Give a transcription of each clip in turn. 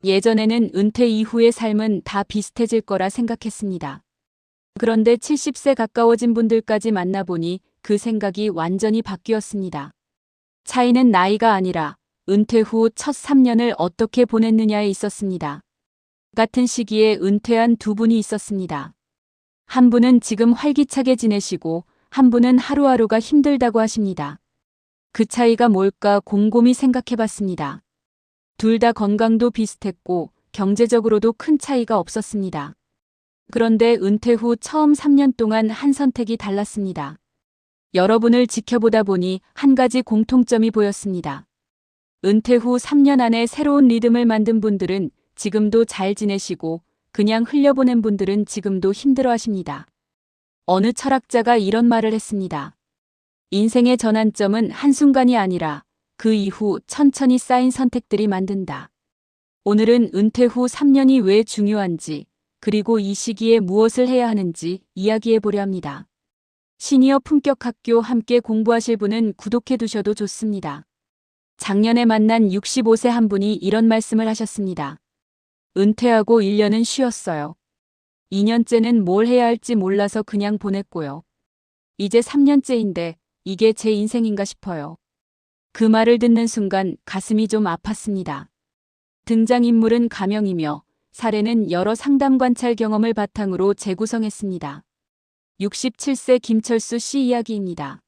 예전에는 은퇴 이후의 삶은 다 비슷해질 거라 생각했습니다. 그런데 70세 가까워진 분들까지 만나보니 그 생각이 완전히 바뀌었습니다. 차이는 나이가 아니라 은퇴 후 첫 3년을 어떻게 보냈느냐에 있었습니다. 같은 시기에 은퇴한 두 분이 있었습니다. 한 분은 지금 활기차게 지내시고 한 분은 하루하루가 힘들다고 하십니다. 그 차이가 뭘까 곰곰이 생각해봤습니다. 둘 다 건강도 비슷했고 경제적으로도 큰 차이가 없었습니다. 그런데 은퇴 후 처음 3년 동안 한 선택이 달랐습니다. 여러분을 지켜보다 보니 한 가지 공통점이 보였습니다. 은퇴 후 3년 안에 새로운 리듬을 만든 분들은 지금도 잘 지내시고 그냥 흘려보낸 분들은 지금도 힘들어하십니다. 어느 철학자가 이런 말을 했습니다. 인생의 전환점은 한순간이 아니라 그 이후 천천히 쌓인 선택들이 만든다. 오늘은 은퇴 후 3년이 왜 중요한지 그리고 이 시기에 무엇을 해야 하는지 이야기해 보려 합니다. 시니어 품격학교 함께 공부하실 분은 구독해 두셔도 좋습니다. 작년에 만난 65세 한 분이 이런 말씀을 하셨습니다. 은퇴하고 1년은 쉬었어요. 2년째는 뭘 해야 할지 몰라서 그냥 보냈고요. 이제 3년째인데 이게 제 인생인가 싶어요. 그 말을 듣는 순간 가슴이 좀 아팠습니다. 등장인물은 가명이며 사례는 여러 상담 관찰 경험을 바탕으로 재구성했습니다. 67세 김철수 씨 이야기입니다.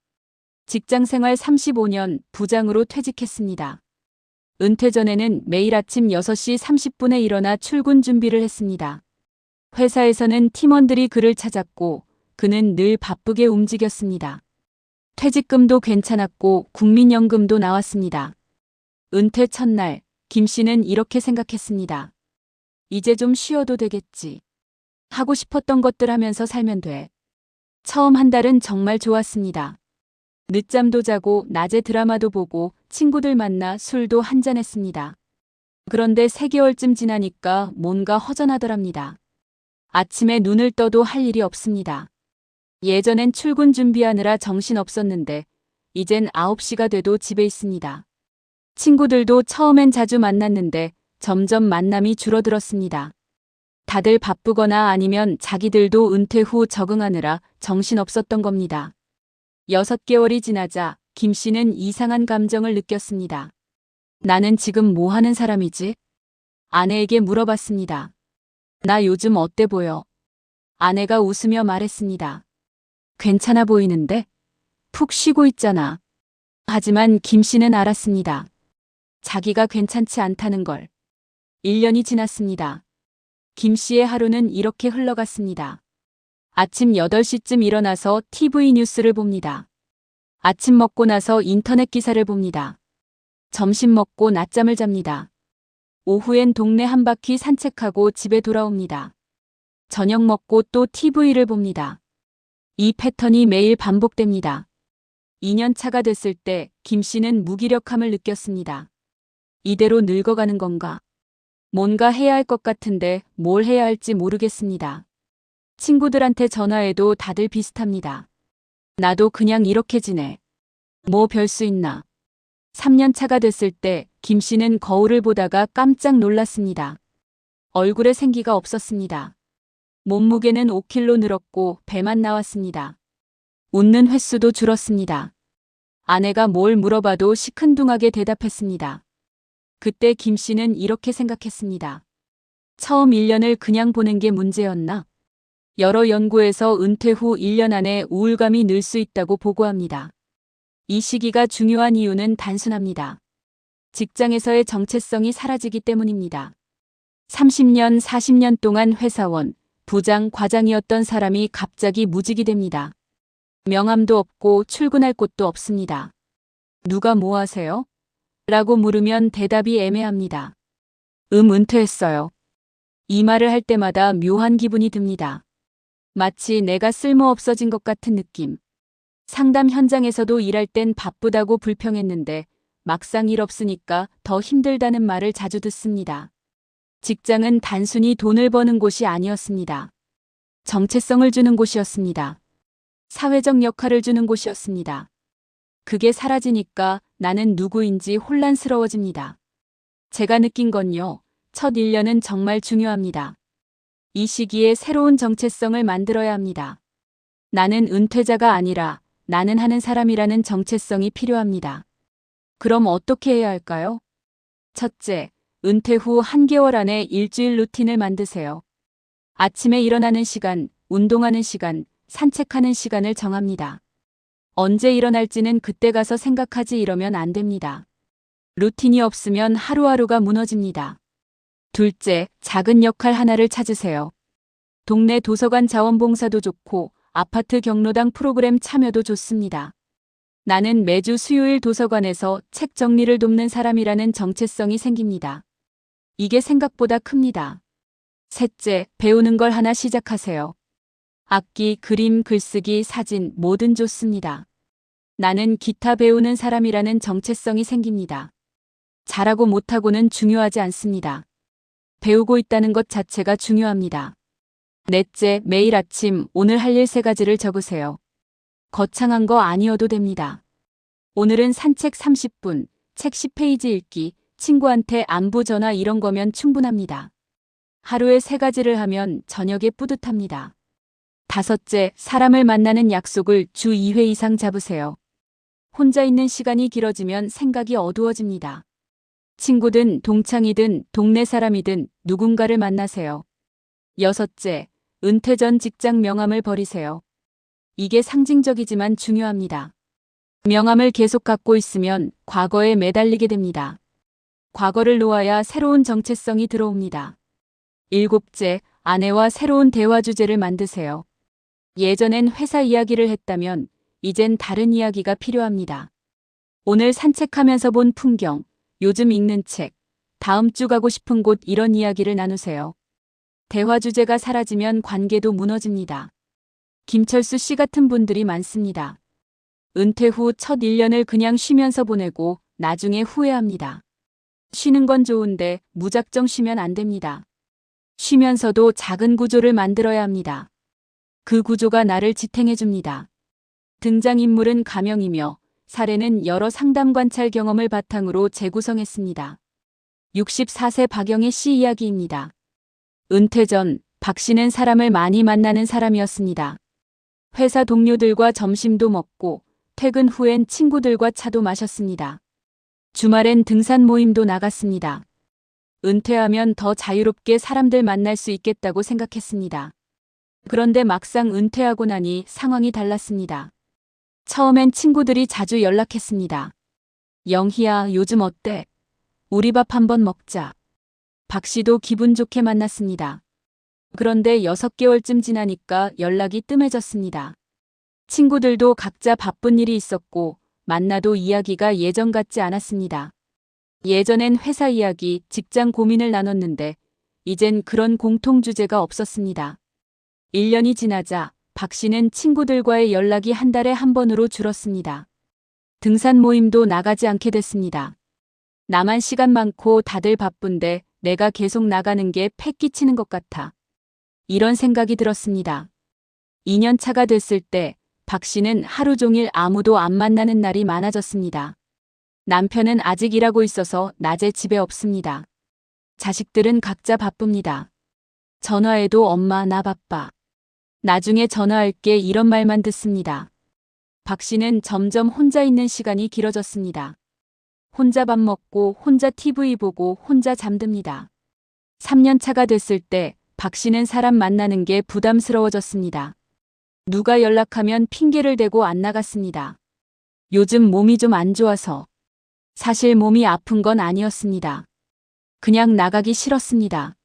직장생활 35년 부장으로 퇴직했습니다. 은퇴 전에는 매일 아침 6시 30분에 일어나 출근 준비를 했습니다. 회사에서는 팀원들이 그를 찾았고 그는 늘 바쁘게 움직였습니다. 퇴직금도 괜찮았고 국민연금도 나왔습니다. 은퇴 첫날 김 씨는 이렇게 생각했습니다. 이제 좀 쉬어도 되겠지. 하고 싶었던 것들 하면서 살면 돼. 처음 한 달은 정말 좋았습니다. 늦잠도 자고 낮에 드라마도 보고 친구들 만나 술도 한잔했습니다. 그런데 3개월쯤 지나니까 뭔가 허전하더랍니다. 아침에 눈을 떠도 할 일이 없습니다. 예전엔 출근 준비하느라 정신 없었는데 이젠 9시가 돼도 집에 있습니다. 친구들도 처음엔 자주 만났는데 점점 만남이 줄어들었습니다. 다들 바쁘거나 아니면 자기들도 은퇴 후 적응하느라 정신없었던 겁니다. 6개월이 지나자 김 씨는 이상한 감정을 느꼈습니다. 나는 지금 뭐 하는 사람이지? 아내에게 물어봤습니다. 나 요즘 어때 보여? 아내가 웃으며 말했습니다. 괜찮아 보이는데? 푹 쉬고 있잖아. 하지만 김 씨는 알았습니다. 자기가 괜찮지 않다는 걸. 1년이 지났습니다. 김 씨의 하루는 이렇게 흘러갔습니다. 아침 8시쯤 일어나서 TV 뉴스를 봅니다. 아침 먹고 나서 인터넷 기사를 봅니다. 점심 먹고 낮잠을 잡니다. 오후엔 동네 한 바퀴 산책하고 집에 돌아옵니다. 저녁 먹고 또 TV를 봅니다. 이 패턴이 매일 반복됩니다. 2년 차가 됐을 때 김 씨는 무기력함을 느꼈습니다. 이대로 늙어가는 건가? 뭔가 해야 할 것 같은데 뭘 해야 할지 모르겠습니다. 친구들한테 전화해도 다들 비슷합니다. 나도 그냥 이렇게 지내. 뭐 별 수 있나. 3년 차가 됐을 때 김 씨는 거울을 보다가 깜짝 놀랐습니다. 얼굴에 생기가 없었습니다. 몸무게는 5kg 늘었고 배만 나왔습니다. 웃는 횟수도 줄었습니다. 아내가 뭘 물어봐도 시큰둥하게 대답했습니다. 그때 김 씨는 이렇게 생각했습니다. 처음 1년을 그냥 보낸 게 문제였나? 여러 연구에서 은퇴 후 1년 안에 우울감이 늘 수 있다고 보고합니다. 이 시기가 중요한 이유는 단순합니다. 직장에서의 정체성이 사라지기 때문입니다. 30년, 40년 동안 회사원, 부장, 과장이었던 사람이 갑자기 무직이 됩니다. 명함도 없고 출근할 곳도 없습니다. 누가 뭐 하세요? 라고 물으면 대답이 애매합니다. 은퇴했어요. 이 말을 할 때마다 묘한 기분이 듭니다. 마치 내가 쓸모없어진 것 같은 느낌. 상담 현장에서도 일할 땐 바쁘다고 불평했는데 막상 일 없으니까 더 힘들다는 말을 자주 듣습니다. 직장은 단순히 돈을 버는 곳이 아니었습니다. 정체성을 주는 곳이었습니다. 사회적 역할을 주는 곳이었습니다. 그게 사라지니까 나는 누구인지 혼란스러워집니다. 제가 느낀 건요. 첫 1년은 정말 중요합니다. 이 시기에 새로운 정체성을 만들어야 합니다. 나는 은퇴자가 아니라 나는 하는 사람이라는 정체성이 필요합니다. 그럼 어떻게 해야 할까요? 첫째, 은퇴 후 1개월 안에 일주일 루틴을 만드세요. 아침에 일어나는 시간, 운동하는 시간, 산책하는 시간을 정합니다. 언제 일어날지는 그때 가서 생각하지 이러면 안 됩니다. 루틴이 없으면 하루하루가 무너집니다. 둘째, 작은 역할 하나를 찾으세요. 동네 도서관 자원봉사도 좋고 아파트 경로당 프로그램 참여도 좋습니다. 나는 매주 수요일 도서관에서 책 정리를 돕는 사람이라는 정체성이 생깁니다. 이게 생각보다 큽니다. 셋째, 배우는 걸 하나 시작하세요. 악기, 그림, 글쓰기, 사진, 뭐든 좋습니다. 나는 기타 배우는 사람이라는 정체성이 생깁니다. 잘하고 못하고는 중요하지 않습니다. 배우고 있다는 것 자체가 중요합니다. 넷째, 매일 아침 오늘 할 일 3가지를 적으세요. 거창한 거 아니어도 됩니다. 오늘은 산책 30분, 책 10페이지 읽기, 친구한테 안부 전화 이런 거면 충분합니다. 하루에 3가지를 하면 저녁에 뿌듯합니다. 다섯째, 사람을 만나는 약속을 주 2회 이상 잡으세요. 혼자 있는 시간이 길어지면 생각이 어두워집니다. 친구든 동창이든 동네 사람이든 누군가를 만나세요. 여섯째, 은퇴 전 직장 명함을 버리세요. 이게 상징적이지만 중요합니다. 명함을 계속 갖고 있으면 과거에 매달리게 됩니다. 과거를 놓아야 새로운 정체성이 들어옵니다. 일곱째, 아내와 새로운 대화 주제를 만드세요. 예전엔 회사 이야기를 했다면 이젠 다른 이야기가 필요합니다. 오늘 산책하면서 본 풍경, 요즘 읽는 책, 다음 주 가고 싶은 곳 이런 이야기를 나누세요. 대화 주제가 사라지면 관계도 무너집니다. 김철수 씨 같은 분들이 많습니다. 은퇴 후 첫 1년을 그냥 쉬면서 보내고 나중에 후회합니다. 쉬는 건 좋은데 무작정 쉬면 안 됩니다. 쉬면서도 작은 구조를 만들어야 합니다. 그 구조가 나를 지탱해 줍니다. 등장인물은 가명이며 사례는 여러 상담 관찰 경험을 바탕으로 재구성했습니다. 64세 박영애 씨 이야기입니다. 은퇴 전 박 씨는 사람을 많이 만나는 사람이었습니다. 회사 동료들과 점심도 먹고 퇴근 후엔 친구들과 차도 마셨습니다. 주말엔 등산 모임도 나갔습니다. 은퇴하면 더 자유롭게 사람들 만날 수 있겠다고 생각했습니다. 그런데 막상 은퇴하고 나니 상황이 달랐습니다. 처음엔 친구들이 자주 연락했습니다. 영희야, 요즘 어때? 우리 밥 한번 먹자. 박 씨도 기분 좋게 만났습니다. 그런데 6개월쯤 지나니까 연락이 뜸해졌습니다. 친구들도 각자 바쁜 일이 있었고 만나도 이야기가 예전 같지 않았습니다. 예전엔 회사 이야기, 직장 고민을 나눴는데 이젠 그런 공통 주제가 없었습니다. 1년이 지나자 박 씨는 친구들과의 연락이 한 달에 한 번으로 줄었습니다. 등산 모임도 나가지 않게 됐습니다. 나만 시간 많고 다들 바쁜데 내가 계속 나가는 게 패 끼치는 것 같아. 이런 생각이 들었습니다. 2년 차가 됐을 때 박 씨는 하루 종일 아무도 안 만나는 날이 많아졌습니다. 남편은 아직 일하고 있어서 낮에 집에 없습니다. 자식들은 각자 바쁩니다. 전화해도 엄마 나 바빠. 나중에 전화할게 이런 말만 듣습니다. 박 씨는 점점 혼자 있는 시간이 길어졌습니다. 혼자 밥 먹고 혼자 TV 보고 혼자 잠듭니다. 3년 차가 됐을 때 박 씨는 사람 만나는 게 부담스러워졌습니다. 누가 연락하면 핑계를 대고 안 나갔습니다. 요즘 몸이 좀 안 좋아서. 사실 몸이 아픈 건 아니었습니다. 그냥 나가기 싫었습니다.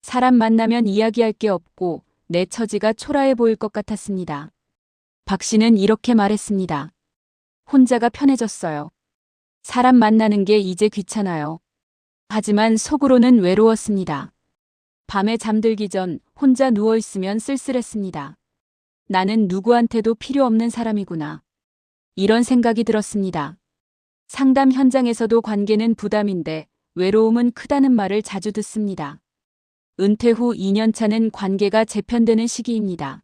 사람 만나면 이야기할 게 없고 내 처지가 초라해 보일 것 같았습니다. 박 씨는 이렇게 말했습니다. 혼자가 편해졌어요. 사람 만나는 게 이제 귀찮아요. 하지만 속으로는 외로웠습니다. 밤에 잠들기 전 혼자 누워있으면 쓸쓸했습니다. 나는 누구한테도 필요 없는 사람이구나. 이런 생각이 들었습니다. 상담 현장에서도 관계는 부담인데 외로움은 크다는 말을 자주 듣습니다. 은퇴 후 2년 차는 관계가 재편되는 시기입니다.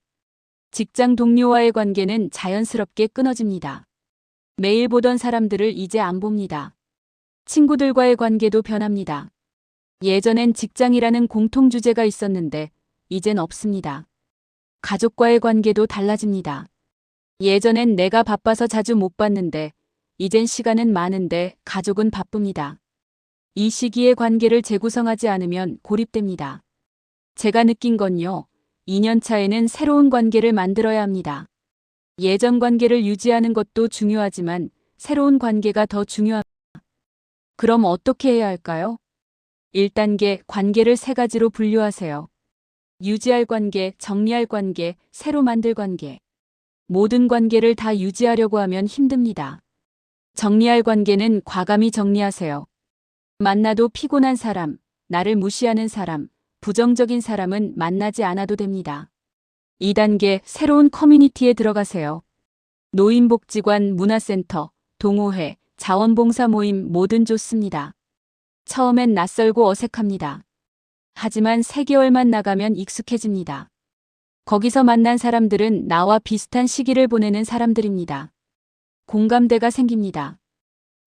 직장 동료와의 관계는 자연스럽게 끊어집니다. 매일 보던 사람들을 이제 안 봅니다. 친구들과의 관계도 변합니다. 예전엔 직장이라는 공통주제가 있었는데 이젠 없습니다. 가족과의 관계도 달라집니다. 예전엔 내가 바빠서 자주 못 봤는데 이젠 시간은 많은데 가족은 바쁩니다. 이 시기에 관계를 재구성하지 않으면 고립됩니다. 제가 느낀 건요. 2년 차에는 새로운 관계를 만들어야 합니다. 예전 관계를 유지하는 것도 중요하지만 새로운 관계가 더 중요합니다. 그럼 어떻게 해야 할까요? 1단계 관계를 3가지로 분류하세요. 유지할 관계, 정리할 관계, 새로 만들 관계. 모든 관계를 다 유지하려고 하면 힘듭니다. 정리할 관계는 과감히 정리하세요. 만나도 피곤한 사람, 나를 무시하는 사람, 부정적인 사람은 만나지 않아도 됩니다. 2단계 새로운 커뮤니티에 들어가세요. 노인복지관, 문화센터, 동호회, 자원봉사 모임 뭐든 좋습니다. 처음엔 낯설고 어색합니다. 하지만 3개월만 나가면 익숙해집니다. 거기서 만난 사람들은 나와 비슷한 시기를 보내는 사람들입니다. 공감대가 생깁니다.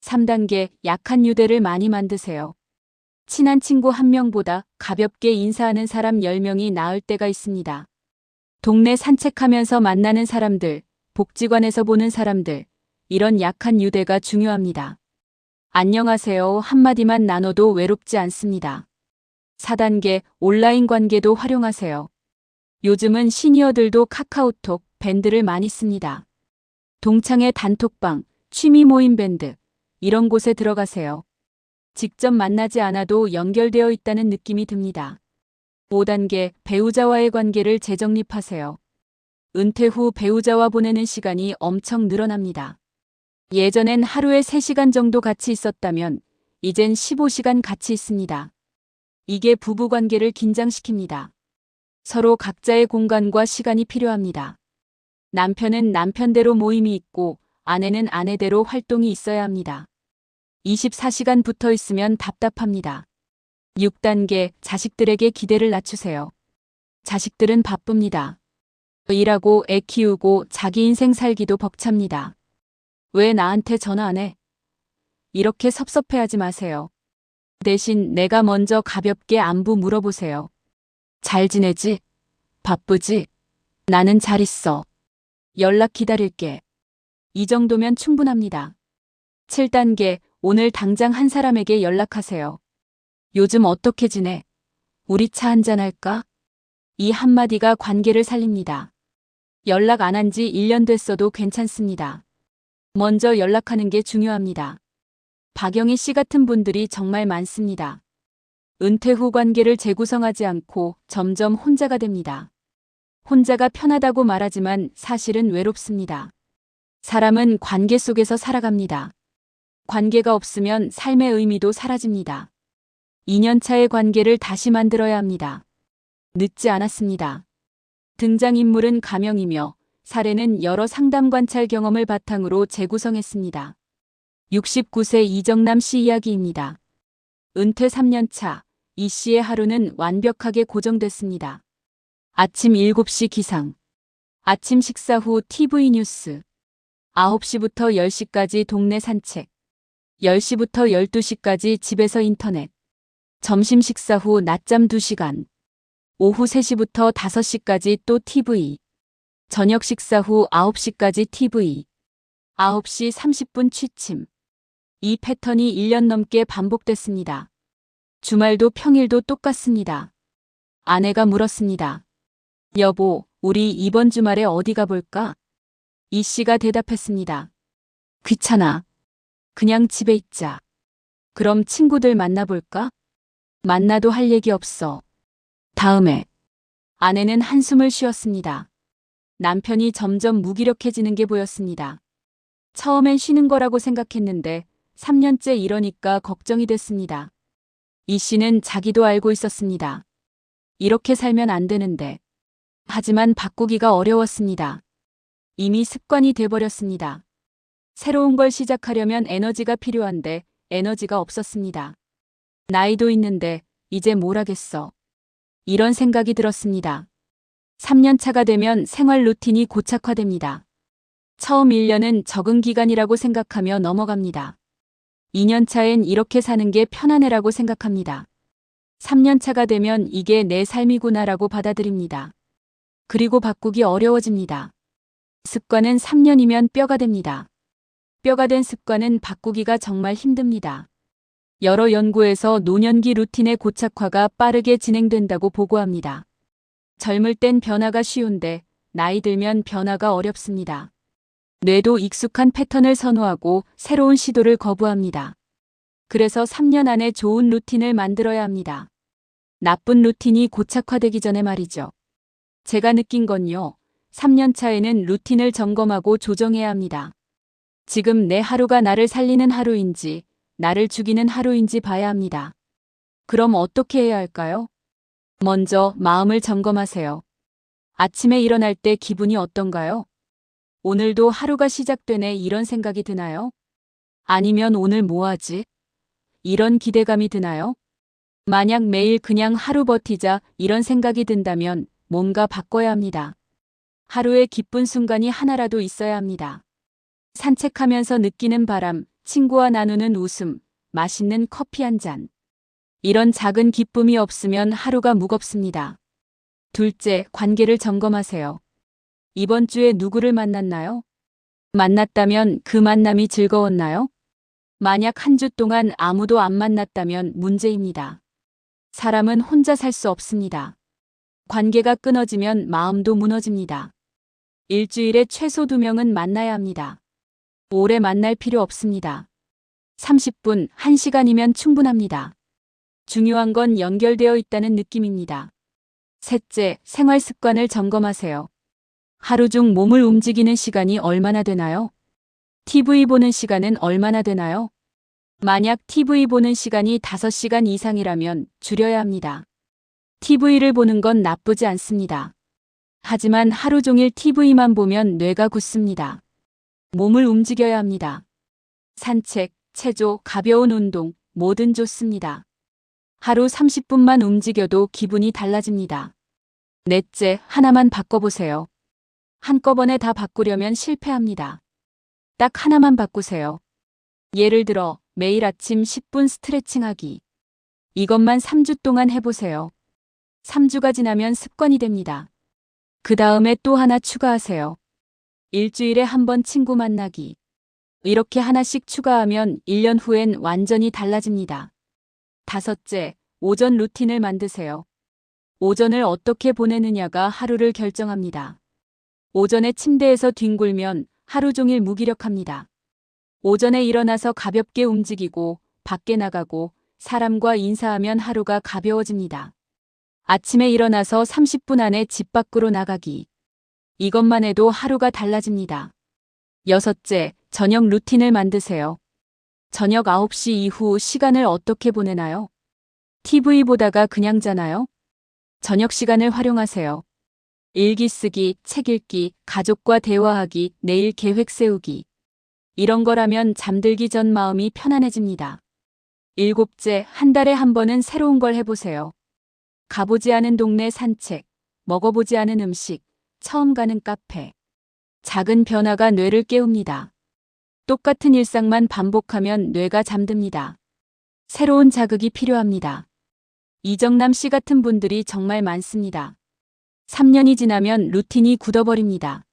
3단계 약한 유대를 많이 만드세요. 친한 친구 1명보다 가볍게 인사하는 사람 10명이 나을 때가 있습니다. 동네 산책하면서 만나는 사람들, 복지관에서 보는 사람들, 이런 약한 유대가 중요합니다. 안녕하세요 한마디만 나눠도 외롭지 않습니다. 4단계 온라인 관계도 활용하세요. 요즘은 시니어들도 카카오톡, 밴드를 많이 씁니다. 동창회 단톡방, 취미 모임 밴드, 이런 곳에 들어가세요. 직접 만나지 않아도 연결되어 있다는 느낌이 듭니다. 5단계 배우자와의 관계를 재정립하세요. 은퇴 후 배우자와 보내는 시간이 엄청 늘어납니다. 예전엔 하루에 3시간 정도 같이 있었다면 이젠 15시간 같이 있습니다. 이게 부부관계를 긴장시킵니다. 서로 각자의 공간과 시간이 필요합니다. 남편은 남편대로 모임이 있고 아내는 아내대로 활동이 있어야 합니다. 24시간 붙어 있으면 답답합니다. 6단계 자식들에게 기대를 낮추세요. 자식들은 바쁩니다. 일하고 애 키우고 자기 인생 살기도 벅찹니다. 왜 나한테 전화 안 해? 이렇게 섭섭해하지 마세요. 대신 내가 먼저 가볍게 안부 물어보세요. 잘 지내지? 바쁘지? 나는 잘 있어. 연락 기다릴게. 이 정도면 충분합니다. 7단계 오늘 당장 한 사람에게 연락하세요. 요즘 어떻게 지내? 우리 차 한잔 할까? 이 한마디가 관계를 살립니다. 연락 안 한 지 1년 됐어도 괜찮습니다. 먼저 연락하는 게 중요합니다. 박영희 씨 같은 분들이 정말 많습니다. 은퇴 후 관계를 재구성하지 않고 점점 혼자가 됩니다. 혼자가 편하다고 말하지만 사실은 외롭습니다. 사람은 관계 속에서 살아갑니다. 관계가 없으면 삶의 의미도 사라집니다. 2년 차의 관계를 다시 만들어야 합니다. 늦지 않았습니다. 등장인물은 가명이며 사례는 여러 상담 관찰 경험을 바탕으로 재구성했습니다. 69세 이정남 씨 이야기입니다. 은퇴 3년 차, 이 씨의 하루는 완벽하게 고정됐습니다. 아침 7시 기상, 아침 식사 후 TV 뉴스, 9시부터 10시까지 동네 산책, 10시부터 12시까지 집에서 인터넷, 점심 식사 후 낮잠 2시간, 오후 3시부터 5시까지 또 TV, 저녁 식사 후 9시까지 TV, 9시 30분 취침. 이 패턴이 1년 넘게 반복됐습니다. 주말도 평일도 똑같습니다. 아내가 물었습니다. 여보, 우리 이번 주말에 어디 가볼까? 이 씨가 대답했습니다. 귀찮아. 그냥 집에 있자. 그럼 친구들 만나볼까? 만나도 할 얘기 없어. 다음에. 아내는 한숨을 쉬었습니다. 남편이 점점 무기력해지는 게 보였습니다. 처음엔 쉬는 거라고 생각했는데 3년째 이러니까 걱정이 됐습니다. 이 씨는 자기도 알고 있었습니다. 이렇게 살면 안 되는데. 하지만 바꾸기가 어려웠습니다. 이미 습관이 돼버렸습니다. 새로운 걸 시작하려면 에너지가 필요한데 에너지가 없었습니다. 나이도 있는데 이제 뭘 하겠어. 이런 생각이 들었습니다. 3년 차가 되면 생활 루틴이 고착화됩니다. 처음 1년은 적응 기간이라고 생각하며 넘어갑니다. 2년 차엔 이렇게 사는 게 편안해라고 생각합니다. 3년 차가 되면 이게 내 삶이구나라고 받아들입니다. 그리고 바꾸기 어려워집니다. 습관은 3년이면 뼈가 됩니다. 뼈가 된 습관은 바꾸기가 정말 힘듭니다. 여러 연구에서 노년기 루틴의 고착화가 빠르게 진행된다고 보고합니다. 젊을 땐 변화가 쉬운데 나이 들면 변화가 어렵습니다. 뇌도 익숙한 패턴을 선호하고 새로운 시도를 거부합니다. 그래서 3년 안에 좋은 루틴을 만들어야 합니다. 나쁜 루틴이 고착화되기 전에 말이죠. 제가 느낀 건요. 3년 차에는 루틴을 점검하고 조정해야 합니다. 지금 내 하루가 나를 살리는 하루인지 나를 죽이는 하루인지 봐야 합니다. 그럼 어떻게 해야 할까요? 먼저 마음을 점검하세요. 아침에 일어날 때 기분이 어떤가요? 오늘도 하루가 시작되네 이런 생각이 드나요? 아니면 오늘 뭐 하지? 이런 기대감이 드나요? 만약 매일 그냥 하루 버티자 이런 생각이 든다면 뭔가 바꿔야 합니다. 하루에 기쁜 순간이 하나라도 있어야 합니다. 산책하면서 느끼는 바람, 친구와 나누는 웃음, 맛있는 커피 한 잔. 이런 작은 기쁨이 없으면 하루가 무겁습니다. 둘째, 관계를 점검하세요. 이번 주에 누구를 만났나요? 만났다면 그 만남이 즐거웠나요? 만약 한 주 동안 아무도 안 만났다면 문제입니다. 사람은 혼자 살 수 없습니다. 관계가 끊어지면 마음도 무너집니다. 일주일에 최소 2명은 만나야 합니다. 오래 만날 필요 없습니다. 30분, 1시간이면 충분합니다. 중요한 건 연결되어 있다는 느낌입니다. 셋째, 생활 습관을 점검하세요. 하루 중 몸을 움직이는 시간이 얼마나 되나요? TV 보는 시간은 얼마나 되나요? 만약 TV 보는 시간이 5시간 이상이라면 줄여야 합니다. TV를 보는 건 나쁘지 않습니다. 하지만 하루 종일 TV만 보면 뇌가 굳습니다. 몸을 움직여야 합니다. 산책, 체조, 가벼운 운동, 뭐든 좋습니다. 하루 30분만 움직여도 기분이 달라집니다. 넷째, 하나만 바꿔보세요. 한꺼번에 다 바꾸려면 실패합니다. 딱 하나만 바꾸세요. 예를 들어 매일 아침 10분 스트레칭하기. 이것만 3주 동안 해보세요. 3주가 지나면 습관이 됩니다. 그 다음에 또 하나 추가하세요. 일주일에 한 번 친구 만나기. 이렇게 하나씩 추가하면 1년 후엔 완전히 달라집니다. 다섯째, 오전 루틴을 만드세요. 오전을 어떻게 보내느냐가 하루를 결정합니다. 오전에 침대에서 뒹굴면 하루 종일 무기력합니다. 오전에 일어나서 가볍게 움직이고 밖에 나가고 사람과 인사하면 하루가 가벼워집니다. 아침에 일어나서 30분 안에 집 밖으로 나가기. 이것만 해도 하루가 달라집니다. 여섯째, 저녁 루틴을 만드세요. 저녁 9시 이후 시간을 어떻게 보내나요? TV 보다가 그냥 자나요? 저녁 시간을 활용하세요. 일기 쓰기, 책 읽기, 가족과 대화하기, 내일 계획 세우기. 이런 거라면 잠들기 전 마음이 편안해집니다. 일곱째, 한 달에 한 번은 새로운 걸 해보세요. 가보지 않은 동네 산책, 먹어보지 않은 음식, 처음 가는 카페. 작은 변화가 뇌를 깨웁니다. 똑같은 일상만 반복하면 뇌가 잠듭니다. 새로운 자극이 필요합니다. 이정남 씨 같은 분들이 정말 많습니다. 3년이 지나면 루틴이 굳어버립니다.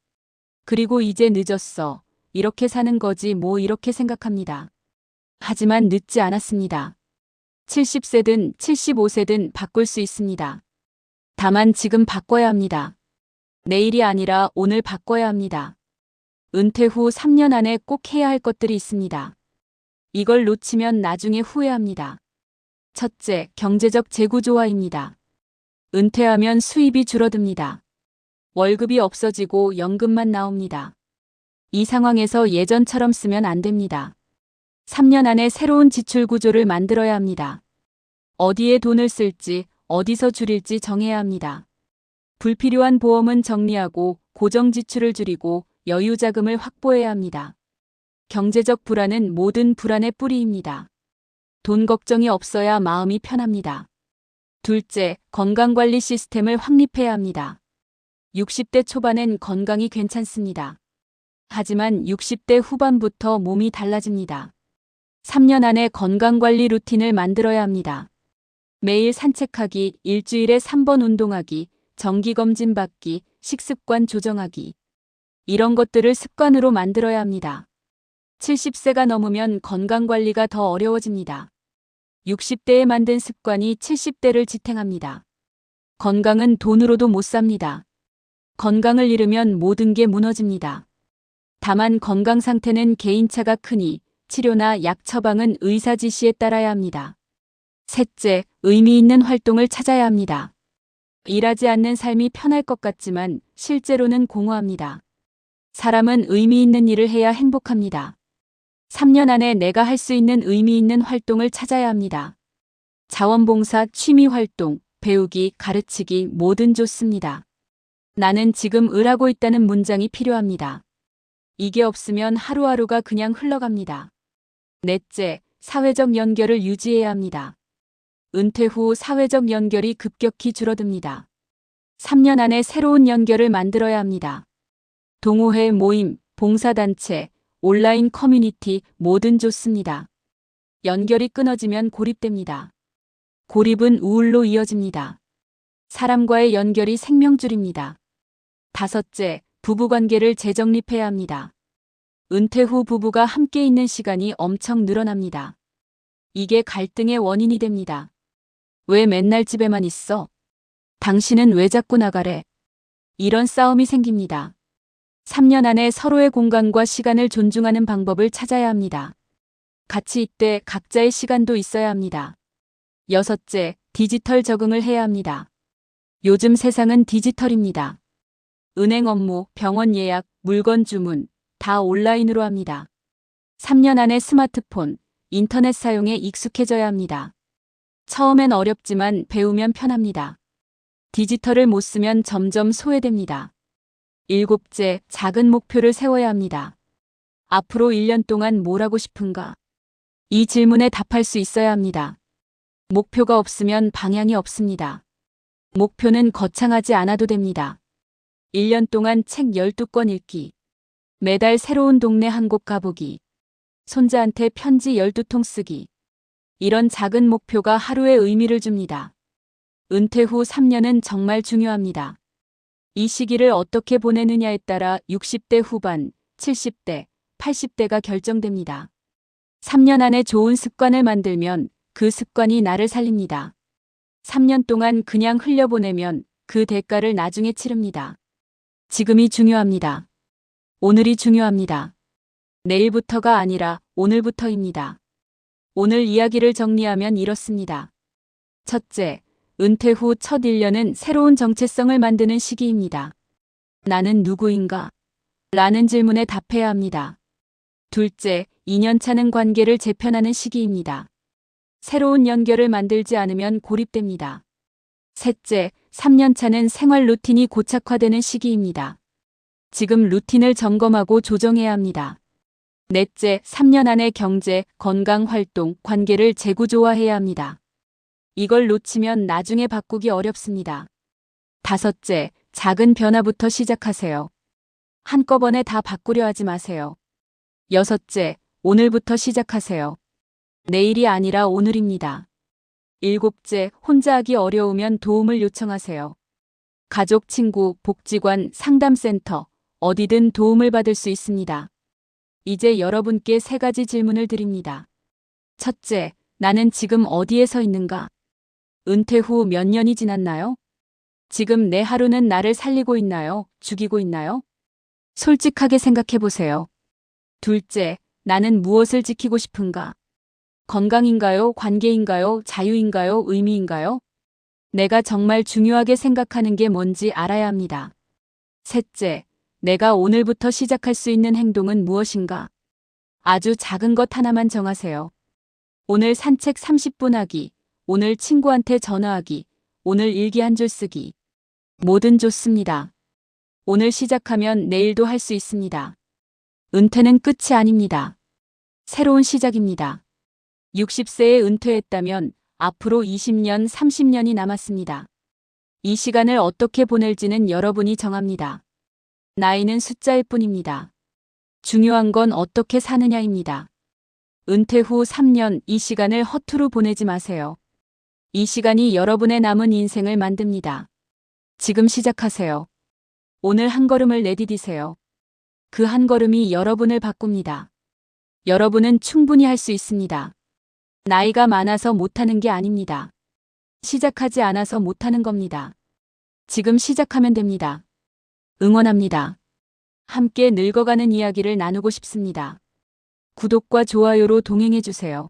그리고 이제 늦었어. 이렇게 사는 거지 뭐 이렇게 생각합니다. 하지만 늦지 않았습니다. 70세든 75세든 바꿀 수 있습니다. 다만 지금 바꿔야 합니다. 내일이 아니라 오늘 바꿔야 합니다. 은퇴 후 3년 안에 꼭 해야 할 것들이 있습니다. 이걸 놓치면 나중에 후회합니다. 첫째, 경제적 재구조화입니다. 은퇴하면 수입이 줄어듭니다. 월급이 없어지고 연금만 나옵니다. 이 상황에서 예전처럼 쓰면 안 됩니다. 3년 안에 새로운 지출 구조를 만들어야 합니다. 어디에 돈을 쓸지, 어디서 줄일지 정해야 합니다. 불필요한 보험은 정리하고 고정 지출을 줄이고 여유 자금을 확보해야 합니다. 경제적 불안은 모든 불안의 뿌리입니다. 돈 걱정이 없어야 마음이 편합니다. 둘째, 건강관리 시스템을 확립해야 합니다. 60대 초반엔 건강이 괜찮습니다. 하지만 60대 후반부터 몸이 달라집니다. 3년 안에 건강관리 루틴을 만들어야 합니다. 매일 산책하기, 일주일에 3번 운동하기, 정기검진 받기, 식습관 조정하기. 이런 것들을 습관으로 만들어야 합니다. 70세가 넘으면 건강관리가 더 어려워집니다. 60대에 만든 습관이 70대를 지탱합니다. 건강은 돈으로도 못 삽니다. 건강을 잃으면 모든 게 무너집니다. 다만 건강 상태는 개인차가 크니 치료나 약 처방은 의사 지시에 따라야 합니다. 셋째, 의미 있는 활동을 찾아야 합니다. 일하지 않는 삶이 편할 것 같지만 실제로는 공허합니다. 사람은 의미 있는 일을 해야 행복합니다. 3년 안에 내가 할 수 있는 의미 있는 활동을 찾아야 합니다. 자원봉사, 취미활동, 배우기, 가르치기 뭐든 좋습니다. 나는 지금 을하고 있다는 문장이 필요합니다. 이게 없으면 하루하루가 그냥 흘러갑니다. 넷째, 사회적 연결을 유지해야 합니다. 은퇴 후 사회적 연결이 급격히 줄어듭니다. 3년 안에 새로운 연결을 만들어야 합니다. 동호회, 모임, 봉사단체, 온라인 커뮤니티 뭐든 좋습니다. 연결이 끊어지면 고립됩니다. 고립은 우울로 이어집니다. 사람과의 연결이 생명줄입니다. 다섯째, 부부관계를 재정립해야 합니다. 은퇴 후 부부가 함께 있는 시간이 엄청 늘어납니다. 이게 갈등의 원인이 됩니다. 왜 맨날 집에만 있어? 당신은 왜 자꾸 나가래? 이런 싸움이 생깁니다. 3년 안에 서로의 공간과 시간을 존중하는 방법을 찾아야 합니다. 같이 있되 각자의 시간도 있어야 합니다. 여섯째, 디지털 적응을 해야 합니다. 요즘 세상은 디지털입니다. 은행 업무, 병원 예약, 물건 주문 다 온라인으로 합니다. 3년 안에 스마트폰, 인터넷 사용에 익숙해져야 합니다. 처음엔 어렵지만 배우면 편합니다. 디지털을 못 쓰면 점점 소외됩니다. 일곱째, 작은 목표를 세워야 합니다. 앞으로 1년 동안 뭘 하고 싶은가? 이 질문에 답할 수 있어야 합니다. 목표가 없으면 방향이 없습니다. 목표는 거창하지 않아도 됩니다. 1년 동안 책 12권 읽기. 매달 새로운 동네 한 곳 가보기. 손자한테 편지 12통 쓰기. 이런 작은 목표가 하루의 의미를 줍니다. 은퇴 후 3년은 정말 중요합니다. 이 시기를 어떻게 보내느냐에 따라 60대 후반, 70대, 80대가 결정됩니다. 3년 안에 좋은 습관을 만들면 그 습관이 나를 살립니다. 3년 동안 그냥 흘려보내면 그 대가를 나중에 치릅니다. 지금이 중요합니다. 오늘이 중요합니다. 내일부터가 아니라 오늘부터입니다. 오늘 이야기를 정리하면 이렇습니다. 첫째, 은퇴 후 첫 1년은 새로운 정체성을 만드는 시기입니다. 나는 누구인가? 라는 질문에 답해야 합니다. 둘째, 2년 차는 관계를 재편하는 시기입니다. 새로운 연결을 만들지 않으면 고립됩니다. 셋째, 3년 차는 생활 루틴이 고착화되는 시기입니다. 지금 루틴을 점검하고 조정해야 합니다. 넷째, 3년 안에 경제, 건강 활동, 관계를 재구조화해야 합니다. 이걸 놓치면 나중에 바꾸기 어렵습니다. 다섯째, 작은 변화부터 시작하세요. 한꺼번에 다 바꾸려 하지 마세요. 여섯째, 오늘부터 시작하세요. 내일이 아니라 오늘입니다. 일곱째, 혼자 하기 어려우면 도움을 요청하세요. 가족, 친구, 복지관, 상담센터, 어디든 도움을 받을 수 있습니다. 이제 여러분께 3가지 질문을 드립니다. 첫째, 나는 지금 어디에 서 있는가? 은퇴 후 몇 년이 지났나요? 지금 내 하루는 나를 살리고 있나요? 죽이고 있나요? 솔직하게 생각해 보세요. 둘째, 나는 무엇을 지키고 싶은가? 건강인가요? 관계인가요? 자유인가요? 의미인가요? 내가 정말 중요하게 생각하는 게 뭔지 알아야 합니다. 셋째, 내가 오늘부터 시작할 수 있는 행동은 무엇인가? 아주 작은 것 하나만 정하세요. 오늘 산책 30분 하기, 오늘 친구한테 전화하기, 오늘 일기 한 줄 쓰기. 뭐든 좋습니다. 오늘 시작하면 내일도 할 수 있습니다. 은퇴는 끝이 아닙니다. 새로운 시작입니다. 60세에 은퇴했다면 앞으로 20년, 30년이 남았습니다. 이 시간을 어떻게 보낼지는 여러분이 정합니다. 나이는 숫자일 뿐입니다. 중요한 건 어떻게 사느냐입니다. 은퇴 후 3년 이 시간을 허투루 보내지 마세요. 이 시간이 여러분의 남은 인생을 만듭니다. 지금 시작하세요. 오늘 한 걸음을 내디디세요. 그 한 걸음이 여러분을 바꿉니다. 여러분은 충분히 할 수 있습니다. 나이가 많아서 못하는 게 아닙니다. 시작하지 않아서 못하는 겁니다. 지금 시작하면 됩니다. 응원합니다. 함께 늙어가는 이야기를 나누고 싶습니다. 구독과 좋아요로 동행해주세요.